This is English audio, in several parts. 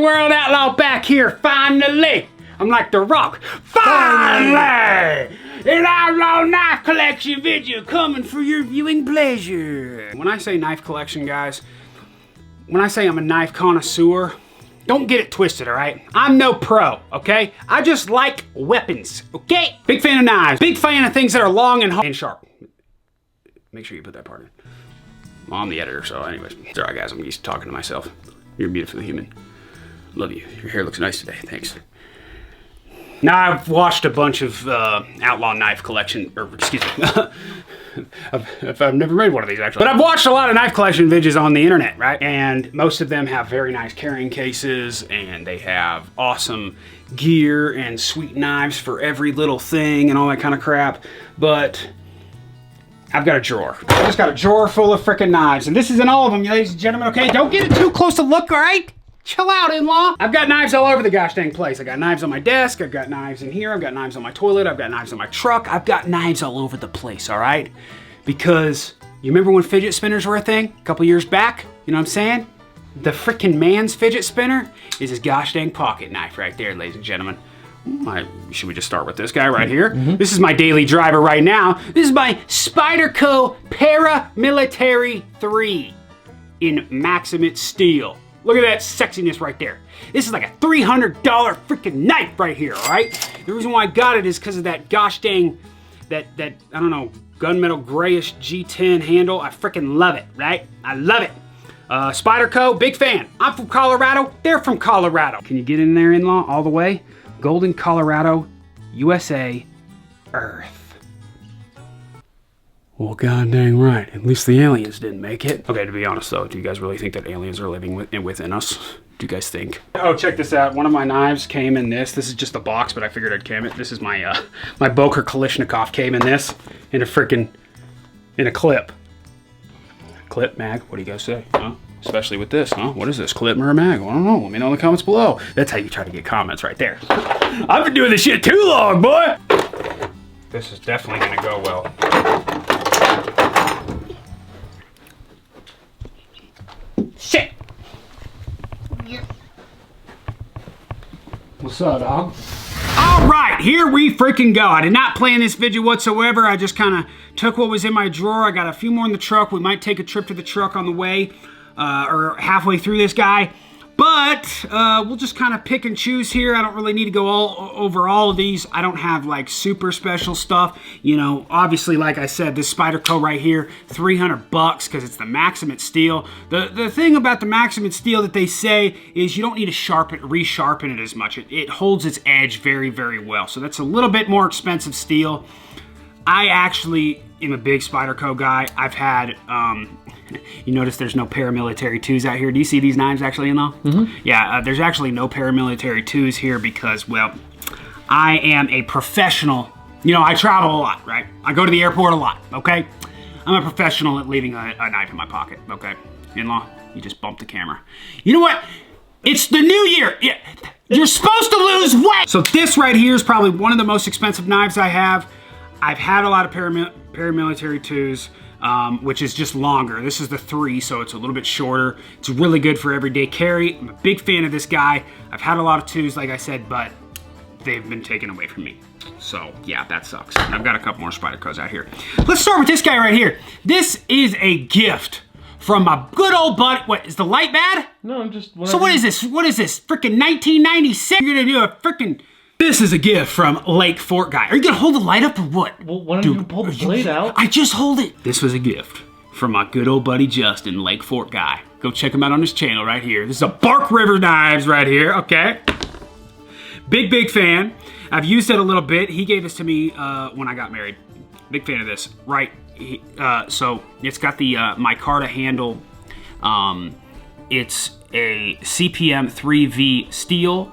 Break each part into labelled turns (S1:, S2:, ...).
S1: World Outlaw back here, finally. I'm like The Rock. Finally! An Outlaw knife collection video coming for your viewing pleasure. When I say knife collection, guys, when I say I'm a knife connoisseur, don't get it twisted, all right? I'm no pro, okay? I just like weapons, okay? Big fan of knives. Big fan of things that are long and sharp. Make sure you put that part in. Well, I'm the editor, so anyways. It's all right, guys. I'm used to talking to myself. You're a beautiful human. Love you. Your hair looks nice today. Thanks. Now, I've watched a bunch of Outlaw knife collection, or excuse me. I've never made one of these, actually. But I've watched a lot of knife collection videos on the internet, right? And most of them have very nice carrying cases, and they have awesome gear and sweet knives for every little thing and all that kind of crap. But I've got a drawer. I just got a drawer full of freaking knives, and this isn't all of them, ladies and gentlemen, okay? Don't get it too close to look, all right? Chill out, in-law. I've got knives all over the gosh dang place. I got knives on my desk, I've got knives in here, I've got knives on my toilet, I've got knives on my truck, I've got knives all over the place, all right? Because you remember when fidget spinners were a thing a couple years back? You know what I'm saying? The frickin' man's fidget spinner is his gosh dang pocket knife right there, ladies and gentlemen. Should we just start with this guy right here? This is my daily driver right now. This is my Spyderco Paramilitary 3 in Maximate Steel. Look at that sexiness right there. This is like a $300 freaking knife right here, all right? The reason why I got it is because of that gosh dang, that I don't know, gunmetal grayish G10 handle. I freaking love it, right? I love it. Spyderco, big fan. I'm from Colorado, they're from Colorado. Can you get in there, in-law, all the way? Golden, Colorado, USA, Earth. Well, god dang right. At least the aliens didn't make it. Okay, to be honest though, do you guys really think that aliens are living within us? Do you guys think? Oh, check this out. One of my knives came in this. This is just a box, but I figured I'd cam it. This is my my Boker Kalashnikov came in this, in a clip. Clip, mag, what do you guys say? Huh? Especially with this, huh? What is this, clip or a mag? I don't know. Let me know in the comments below. That's how you try to get comments right there. I've been doing this shit too long, boy. This is definitely gonna go well. Shit! What's up, dog? All right, here we freaking go. I did not plan this video whatsoever. I just kind of took what was in my drawer. I got a few more in the truck. We might take a trip to the truck on the way, or halfway through this guy. But we'll just kind of pick and choose here. I don't really need to go over all of these. I don't have like super special stuff. You know, obviously, like I said, this Spyderco right here, $300 because it's the Maximate Steel. The thing about the Maximate Steel that they say is you don't need to resharpen it as much. It holds its edge very, very well. So that's a little bit more expensive steel. I actually am a big Spyderco guy. I've had, you notice there's no paramilitary 2s out here. Do you see these knives actually, in-law? Yeah, there's actually no paramilitary 2s here because, well, I am a professional. You know, I travel a lot, right? I go to the airport a lot, okay? I'm a professional at leaving a knife in my pocket, okay? In-law, you just bumped the camera. You know what? It's the new year. Yeah, you're supposed to lose weight. So this right here is probably one of the most expensive knives I have. I've had a lot of paramilitary 2s, which is just longer. This is the 3, so it's a little bit shorter. It's really good for everyday carry. I'm a big fan of this guy. I've had a lot of 2s, like I said, but they've been taken away from me. So, yeah, that sucks. I've got a couple more Spydercos out here. Let's start with this guy right here. This is a gift from my good old buddy. What, is the light bad?
S2: No, I'm just...
S1: So what is this? What is this? Freaking 1996? You're gonna do a freaking... This is a gift from Lake Fort guy. Are you gonna hold the light up or what?
S2: Well, why don't you pull the blade out?
S1: I just hold it. This was a gift from my good old buddy Justin, Lake Fort guy. Go check him out on his channel right here. This is a Bark River knives right here, okay? Big, big fan. I've used it a little bit. He gave this to me when I got married. Big fan of this, right? So it's got the micarta handle. It's a CPM 3V steel.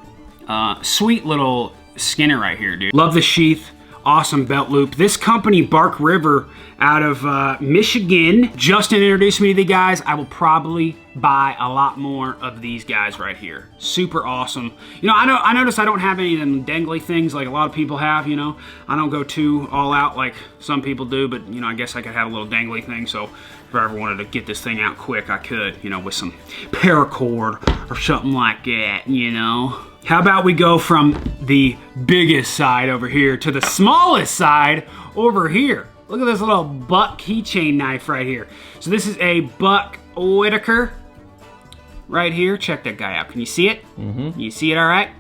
S1: Sweet little Skinner right here, dude. Love the sheath. awesome belt loop. This company, Bark River, out of Michigan, Justin introduced me to the guys. I will probably buy a lot more of these guys right here. Super awesome. You know, I notice I don't have any of them dangly things like a lot of people have, you know. I don't go too all out like some people do, but, you know, I guess I could have a little dangly thing, so if I ever wanted to get this thing out quick, I could, you know, with some paracord or something like that, you know. How about we go from the biggest side over here to the smallest side over here. Look at this little Buck keychain knife right here. So this is a Buck Whitaker right here. Check that guy out. Can you see it? Mm-hmm. You see it all right?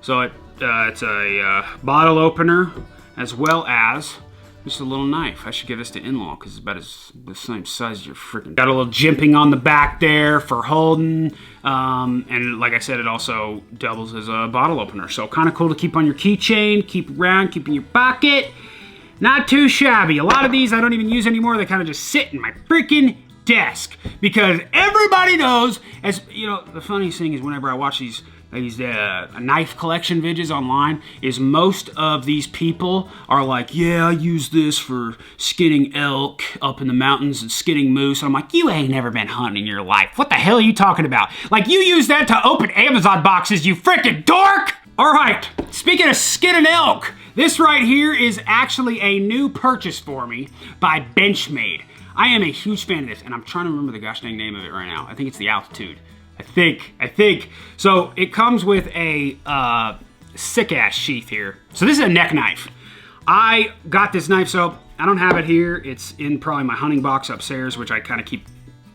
S1: So it's a bottle opener as well as just a little knife. I should give this to in-law because it's about the same size as your freaking. Got a little jimping on the back there for holding. And like I said, it also doubles as a bottle opener. So kind of cool to keep on your keychain, keep around, keep in your pocket. Not too shabby. A lot of these I don't even use anymore. They kind of just sit in my freaking desk because everybody knows, as you know, the funniest thing is whenever I watch these knife collection videos online, is most of these people are like, yeah, I use this for skinning elk up in the mountains and skinning moose. And I'm like, you ain't never been hunting in your life. What the hell are you talking about? Like, you use that to open Amazon boxes, you freaking dork! All right, speaking of skinning elk, this right here is actually a new purchase for me by Benchmade. I am a huge fan of this, and I'm trying to remember the gosh dang name of it right now. I think it's the Altitude. I think. So it comes with a sick ass sheath here. So this is a neck knife. I got this knife, so I don't have it here. It's in probably my hunting box upstairs, which I kind of keep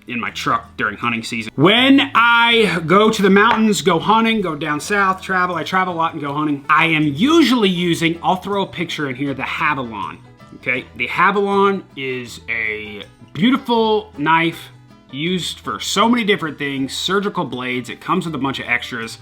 S1: in my truck during hunting season. When I go to the mountains, go hunting, go down south, travel, I travel a lot and go hunting, I am usually using, I'll throw a picture in here, the Havalon. Okay, the Havalon is a beautiful knife used for so many different things, surgical blades. It comes with a bunch of extras.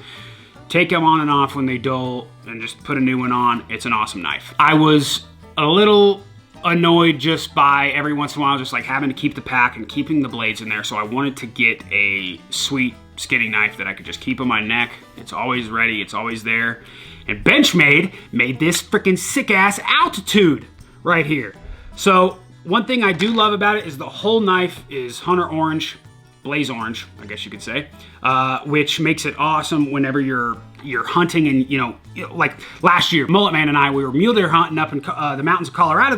S1: Take them on and off when they dull and just put a new one on. It's an awesome knife. I was a little annoyed just by every once in a while just like having to keep the pack and keeping the blades in there, so I wanted to get a sweet skinning knife that I could just keep on my neck. It's always ready, it's always there. And Benchmade made this freaking sick ass Altitude right here. So one thing I do love about it is the whole knife is hunter orange, blaze orange, I guess you could say, which makes it awesome whenever you're hunting. And you know, like last year, Mullet Man and I, we were mule deer hunting up in the mountains of Colorado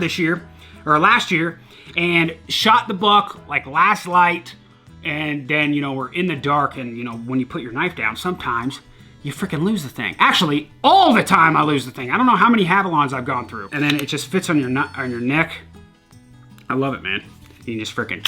S1: last year, and shot the buck like last light, and then, you know, we're in the dark, and you know, when you put your knife down, sometimes you freaking lose the thing. Actually, all the time I lose the thing. I don't know how many Havalons I've gone through. And then it just fits on your neck. I love it, man. You can just freaking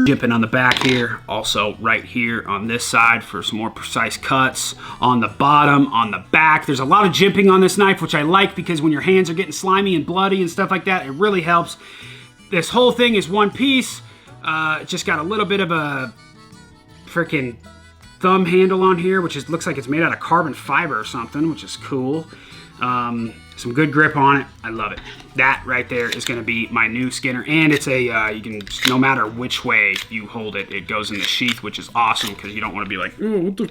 S1: jimping on the back here, also right here on this side for some more precise cuts. On the bottom, on the back, there's a lot of jimping on this knife, which I like because when your hands are getting slimy and bloody and stuff like that, it really helps. This whole thing is one piece. Just got a little bit of a freaking thumb handle on here, which looks like it's made out of carbon fiber or something, which is cool. Some good grip on it. I love it. That right there is going to be my new Skinner, and it's a you can, no matter which way you hold it, it goes in the sheath, which is awesome because you don't want to be like, oh, what the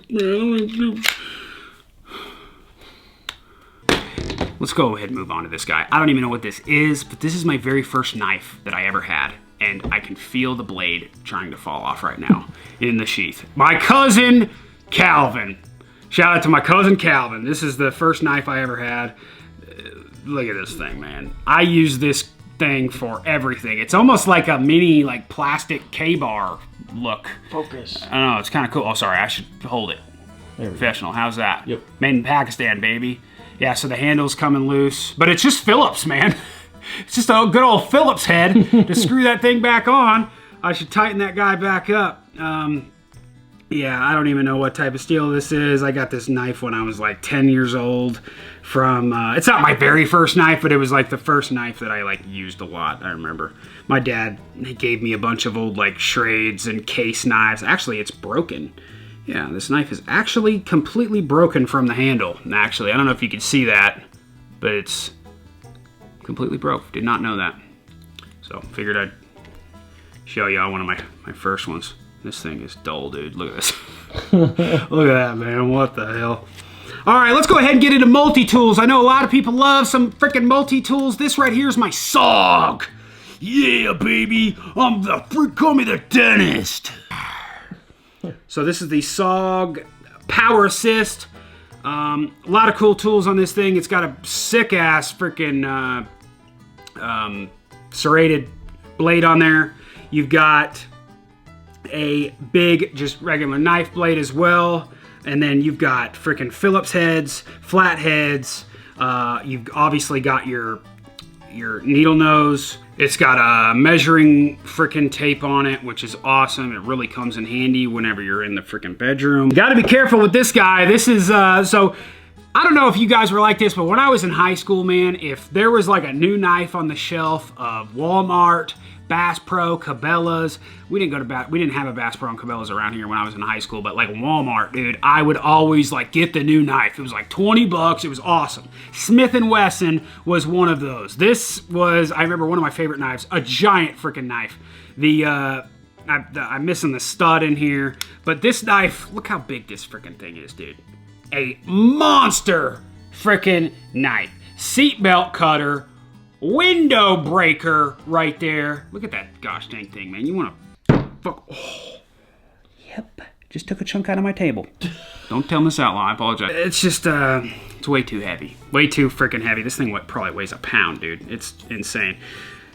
S1: hell? Let's go ahead and move on to this guy. I don't even know what this is, but this is my very first knife that I ever had, and I can feel the blade trying to fall off right now in the sheath. My cousin Calvin. Shout out to my cousin Calvin. This is the first knife I ever had. Look at this thing, man. I use this thing for everything. It's almost like a mini, like, plastic K-bar look.
S2: Focus.
S1: I don't know, it's kind of cool. Oh, sorry, I should hold it. Professional, how's that?
S2: Yep.
S1: Made in Pakistan, baby. Yeah, so the handle's coming loose. But it's just Phillips, man. It's just a good old Phillips head to screw that thing back on. I should tighten that guy back up. Yeah, I don't even know what type of steel this is. I got this knife when I was like 10 years old from, it's not my very first knife, but it was like the first knife that I like used a lot, I remember. My dad, he gave me a bunch of old like Schrades and case knives. Actually, it's broken. Yeah, this knife is actually completely broken from the handle. Actually, I don't know if you can see that, but it's completely broke. Did not know that. So, figured I'd show y'all one of my first ones. This thing is dull, dude. Look at this. Look at that, man. What the hell? All right, let's go ahead and get into multi-tools. I know a lot of people love some freaking multi-tools. This right here is my SOG. Yeah, baby. Call me the dentist. So this is the SOG Power Assist. A lot of cool tools on this thing. It's got a sick-ass freaking serrated blade on there. You've got a big, just regular knife blade as well. And then you've got freaking Phillips heads, flat heads. You've obviously got your needle nose. It's got a measuring freaking tape on it, which is awesome. It really comes in handy whenever you're in the freaking bedroom. You gotta be careful with this guy. This is, so, I don't know if you guys were like this, but when I was in high school, man, if there was like a new knife on the shelf of Walmart, Bass Pro, Cabela's. We didn't have a Bass Pro and Cabela's around here when I was in high school, but like Walmart, dude, I would always like get the new knife. It was like 20 bucks. It was awesome. Smith & Wesson was one of those. This was, I remember, one of my favorite knives, a giant freaking knife. I'm missing the stud in here, but this knife, look how big this freaking thing is, dude. A monster freaking knife. Seatbelt cutter. Window breaker right there. Look at that gosh dang thing, man. You want to fuck. Oh. Yep. Just took a chunk out of my table. Don't tell Miss Outlaw. I apologize. It's just, it's way too heavy. Way too freaking heavy. This thing probably weighs a pound, dude. It's insane.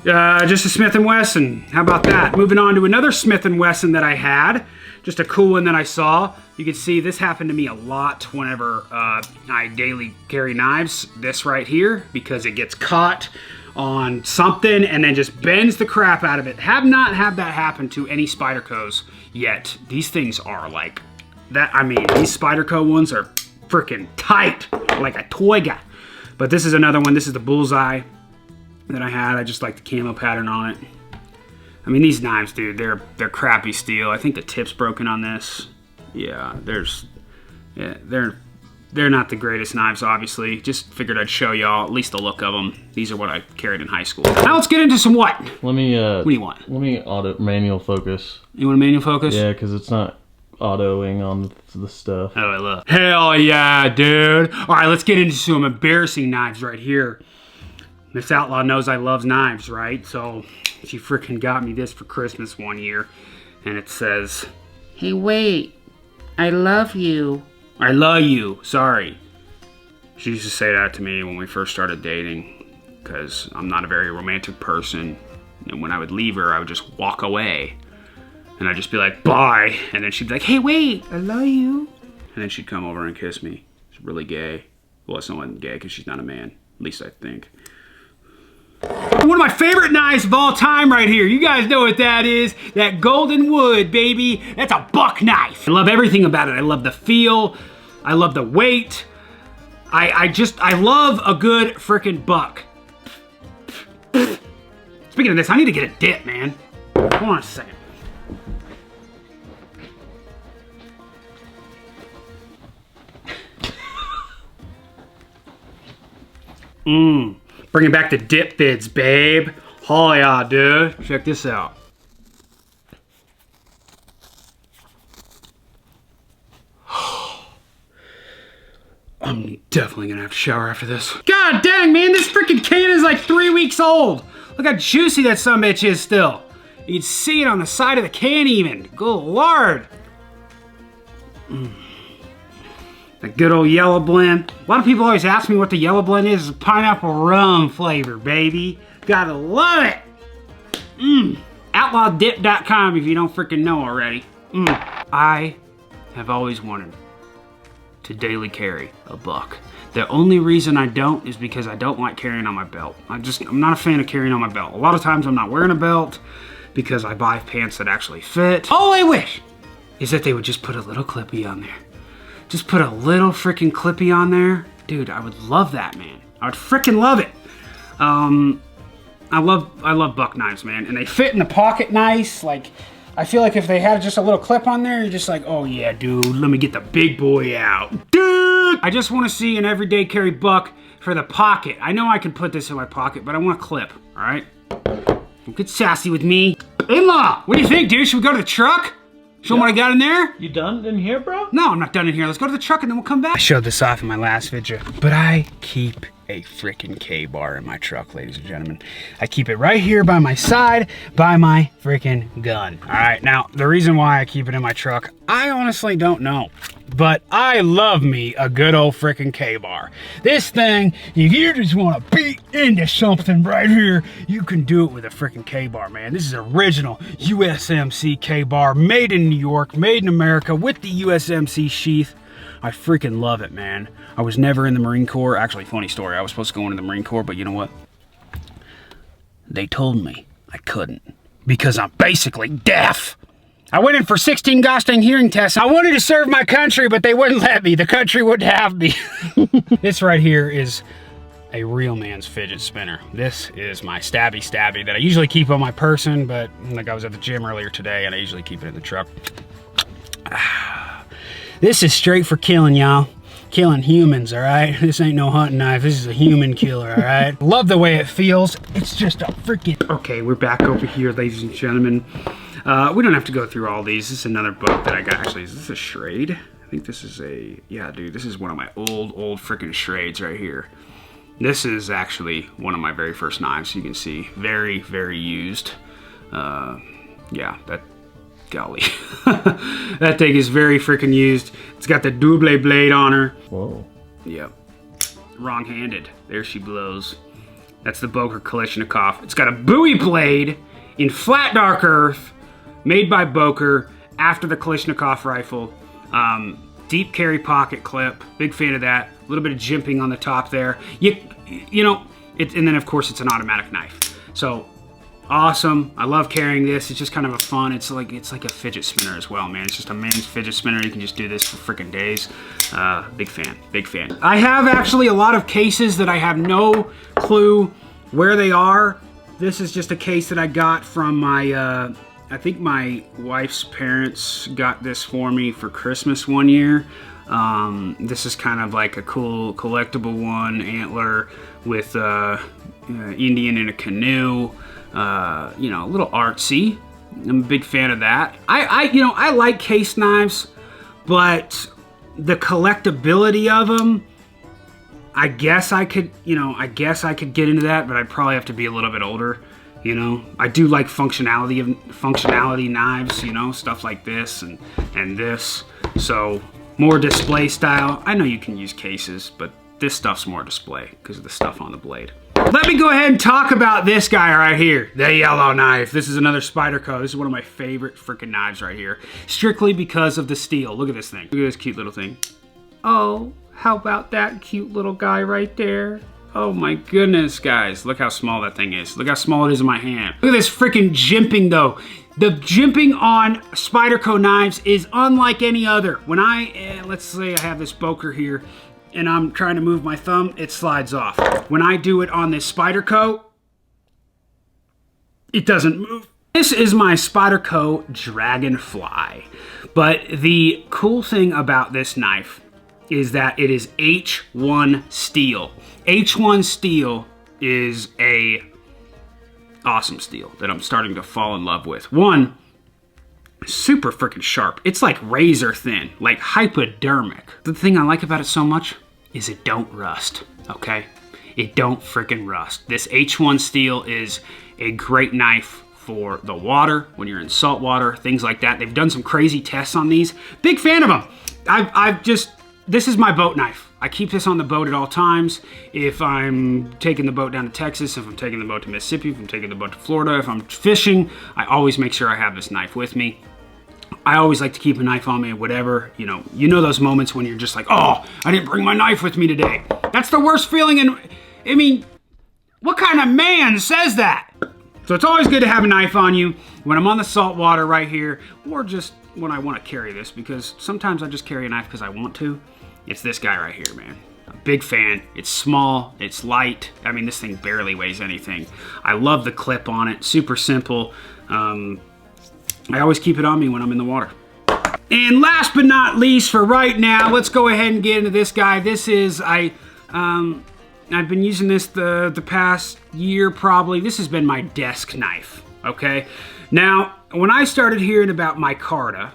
S1: Just a Smith & Wesson. How about that? Moving on to another Smith & Wesson that I had. Just a cool one that I saw. You can see this happened to me a lot whenever I daily carry knives. This right here, because it gets caught on something and then just bends the crap out of it. Have not had that happen to any Spydercos yet. These things are like that. I mean, these Spyderco ones are freaking tight, like a toy guy. But this is another one. This is the bullseye that I had. I just like the camo pattern on it. I mean, these knives, dude, they're crappy steel. I think the tip's broken on this. Yeah, they're not the greatest knives, obviously. Just figured I'd show y'all at least the look of them. These are what I carried in high school. Now let's get into some what?
S2: Let me,
S1: what do you want?
S2: Let me manual focus.
S1: You want a manual focus?
S2: Yeah, because it's not autoing on the stuff.
S1: Oh, I love. Hell yeah, dude. All right, let's get into some embarrassing knives right here. Miss Outlaw knows I love knives, right? So she freaking got me this for Christmas one year. And it says, "Hey, wait, I love you." I love you, sorry. She used to say that to me when we first started dating, because I'm not a very romantic person. And when I would leave her, I would just walk away. And I'd just be like, bye. And then she'd be like, "Hey, wait, I love you." And then she'd come over and kiss me. It's really gay. Well, it's not gay because she's not a man, at least I think. One of my favorite knives of all time right here. You guys know what that is. That golden wood, baby. That's a buck knife. I love everything about it. I love the feel. I love the weight. I love a good freaking buck. Speaking of this, I need to get a dip, man. Hold on a second. Bringing back the dip vids, babe. Oh yeah, dude. Check this out. I'm definitely gonna have to shower after this. God dang, man, this freaking can is like 3 weeks old. Look how juicy that sumbitch is still. You can see it on the side of the can even. Good lord. A good old yellow blend. A lot of people always ask me what the yellow blend is. It's pineapple rum flavor, baby. Gotta love it. Outlawdip.com if you don't freaking know already. I have always wanted to daily carry a buck. The only reason I don't is because I don't like carrying on my belt. I'm not a fan of carrying on my belt. A lot of times I'm not wearing a belt because I buy pants that actually fit. All I wish is that they would just put a little clippy on there. Just put a little freaking clippy on there. Dude, I would love that, man. I would freaking love it. I love buck knives, man. And they fit in the pocket nice. Like, I feel like if they had just a little clip on there, you're just like, oh yeah, dude, let me get the big boy out. Dude! I just want to see an everyday carry buck for the pocket. I know I can put this in my pocket, but I want a clip, all right? Don't get sassy with me. In-law, what do you think, dude? Should we go to the truck? Show them what I got in there.
S2: You done in here, bro?
S1: No, I'm not done in here. Let's go to the truck and then we'll come back. I showed this off in my last video, but I keep a freaking K-bar in my truck, ladies and gentlemen. I keep it right here by my side, by my freaking gun. All right, now, the reason why I keep it in my truck, I honestly don't know. But I love me a good old freaking K-bar. This thing, if you just want to beat into something right here, you can do it with a freaking K-bar, man. This is original USMC K-bar, made in New York, made in America, with the USMC sheath. I freaking love it, man. I was never in the Marine Corps. Actually, funny story, I was supposed to go into the Marine Corps, but you know what? They told me I couldn't, because I'm basically deaf. I went in for 16 gosh dang hearing tests. I wanted to serve my country, but they wouldn't let me. The country wouldn't have me. This right here is a real man's fidget spinner. This is my stabby that I usually keep on my person, but like I was at the gym earlier today and I usually keep it in the truck. This is straight for killing, y'all. Killing humans, all right? This ain't no hunting knife. This is a human killer, all right? Love the way it feels. It's just a freaking... Okay, we're back over here, ladies and gentlemen. We don't have to go through all these. This is another book that I got. Actually, is this a Schrade? I think this is a... Yeah, dude, this is one of my old freaking Schrades right here. This is actually one of my very first knives. You can see, very used. Yeah, that... Golly. That thing is very freaking used. It's got the double blade on her.
S2: Whoa.
S1: Yep. Wrong-handed. There she blows. That's the Boker Kalashnikov. It's got a Bowie blade in flat dark earth, made by Boker after the Kalashnikov rifle. Deep carry pocket clip. Big fan of that. A little bit of jimping on the top there. You know, and then of course it's an automatic knife. So awesome. I love carrying this. It's just kind of a fun. It's like a fidget spinner as well, man. It's just a man's fidget spinner. You can just do this for freaking days. Big fan. Big fan. I have actually a lot of cases that I have no clue where they are. This is just a case that I got from my, I think my wife's parents got this for me for Christmas one year. This is kind of like a cool collectible one, antler with Indian in a canoe. You know, a little artsy. I'm a big fan of that. I like case knives, but the collectability of them, I guess I could get into that, but I'd probably have to be a little bit older. You know, I do like functionality knives, you know, stuff like this and this. So more display style. I know you can use cases, but this stuff's more display because of the stuff on the blade. Let me go ahead and talk about this guy right here, the yellow knife. This is another Spyderco. This is one of my favorite freaking knives right here, strictly because of the steel. Look at this thing. Look at this cute little thing. Oh, how about that cute little guy right there? Oh my goodness, guys. Look how small that thing is. Look how small it is in my hand. Look at this freaking jimping though. The jimping on Spyderco knives is unlike any other. When let's say I have this Boker here, and I'm trying to move my thumb, it slides off. When I do it on this Spyderco, it doesn't move. This is my Spyderco Dragonfly. But the cool thing about this knife is that it is H1 steel. H1 steel is a awesome steel that I'm starting to fall in love with. One, super freaking sharp. It's like razor thin, like hypodermic. The thing I like about it so much is it don't rust, okay? It don't freaking rust. This H1 steel is a great knife for the water, when you're in salt water, things like that. They've done some crazy tests on these. Big fan of them. This is my boat knife. I keep this on the boat at all times. If I'm taking the boat down to Texas, if I'm taking the boat to Mississippi, if I'm taking the boat to Florida, if I'm fishing, I always make sure I have this knife with me. I always like to keep a knife on me, whatever, you know those moments when you're just like, oh, I didn't bring my knife with me today. That's the worst feeling, and I mean, what kind of man says that? So it's always good to have a knife on you when I'm on the salt water right here, or just when I want to carry this, because sometimes I just carry a knife because I want to. It's this guy right here, man. A big fan. It's small, it's light. I mean, this thing barely weighs anything. I love the clip on it, super simple. I always keep it on me when I'm in the water. And last but not least for right now, let's go ahead and get into this guy. This is, I've been using this the past year probably. This has been my desk knife, okay? Now, when I started hearing about micarta,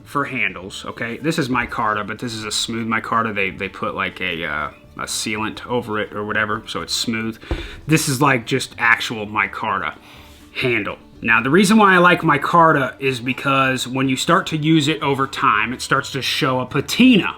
S1: for handles, okay? This is micarta, but this is a smooth micarta. They put like a sealant over it or whatever, so it's smooth. This is like just actual micarta handle. Now, the reason why I like micarta is because when you start to use it over time, it starts to show a patina.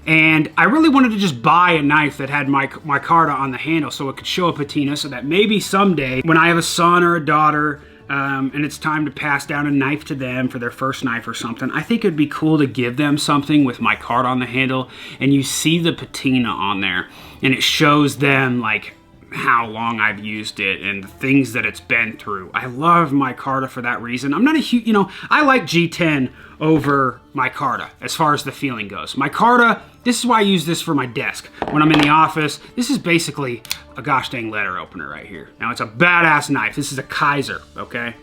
S1: And I really wanted to just buy a knife that had micarta on the handle so it could show a patina, so that maybe someday when I have a son or a daughter and it's time to pass down a knife to them for their first knife or something, I think it'd be cool to give them something with micarta on the handle, and you see the patina on there, and it shows them like how long I've used it and the things that it's been through. I love micarta for that reason. I'm not a huge, I like G10 over micarta as far as the feeling goes. Micarta, this is why I use this for my desk. When I'm in the office, this is basically a gosh dang letter opener right here. Now, it's a badass knife. This is a Kaiser, okay?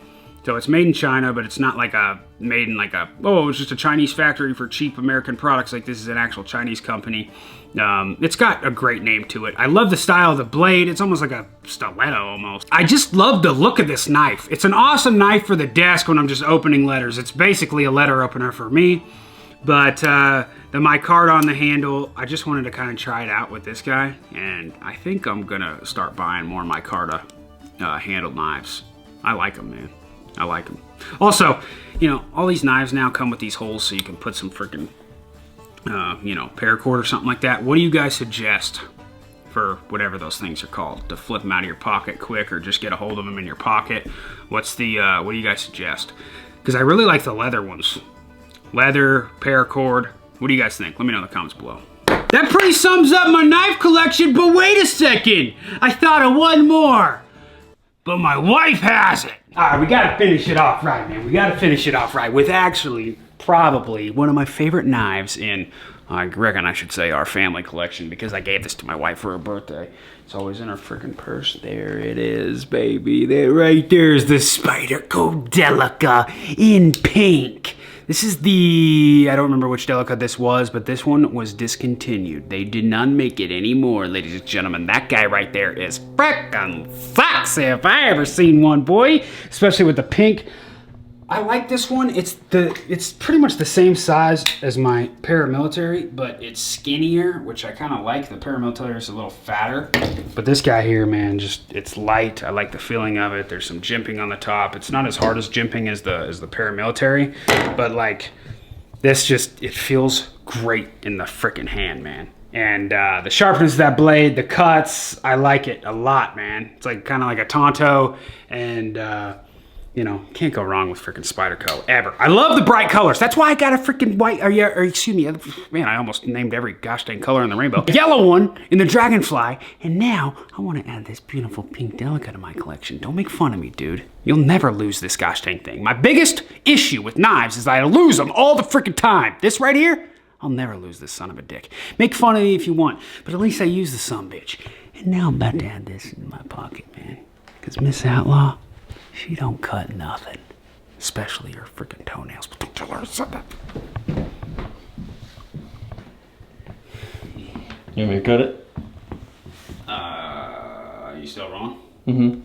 S1: So it's made in China, but it's not like made in like it's just a Chinese factory for cheap American products. Like, this is an actual Chinese company. It's got a great name to it. I love the style of the blade. It's almost like a stiletto almost. I just love the look of this knife. It's an awesome knife for the desk when I'm just opening letters. It's basically a letter opener for me. But the micarta on the handle, I just wanted to kind of try it out with this guy. And I think I'm gonna start buying more micarta handled knives. I like them, man. I like them. Also, all these knives now come with these holes so you can put some freaking paracord or something like that. What do you guys suggest for whatever those things are called, to flip them out of your pocket quick or just get a hold of them in your pocket? What do you guys suggest? Because I really like the leather ones. Leather, paracord. What do you guys think? Let me know in the comments below. That pretty sums up my knife collection, but wait a second. I thought of one more, but my wife has it. All right, we gotta finish it off right, man. We gotta finish it off right with actually probably one of my favorite knives in, I reckon I should say, our family collection, because I gave this to my wife for her birthday. It's always in her freaking purse. There it is, baby. There, right there's the Spyderco Delica in pink. This is I don't remember which Delica this was, but this one was discontinued. They did not make it anymore, ladies and gentlemen. That guy right there is frickin' sexy if I ever seen one, boy. Especially with the pink. I like this one. It's pretty much the same size as my paramilitary, but it's skinnier, which I kind of like. The paramilitary is a little fatter, but this guy here, man, it's light. I like the feeling of it. There's some jimping on the top. It's not as hard as jimping as the paramilitary, but like this it feels great in the freaking hand, man. And the sharpness of that blade, the cuts, I like it a lot, man. It's like kind of like a Tonto, and can't go wrong with freaking Spyderco, ever. I love the bright colors. That's why I got a freaking white, or excuse me, man, I almost named every gosh dang color in the rainbow. Yellow one in the Dragonfly, and now I want to add this beautiful pink Delica to my collection. Don't make fun of me, dude. You'll never lose this gosh dang thing. My biggest issue with knives is I lose them all the freaking time. This right here, I'll never lose this son of a dick. Make fun of me if you want, but at least I use the sumbitch. And now I'm about to add this in my pocket, man. Because Miss Outlaw, she don't cut nothing, especially her freaking toenails. But don't tell her I said that.
S2: You want me to cut it?
S1: You still wrong?
S2: Mm-hmm.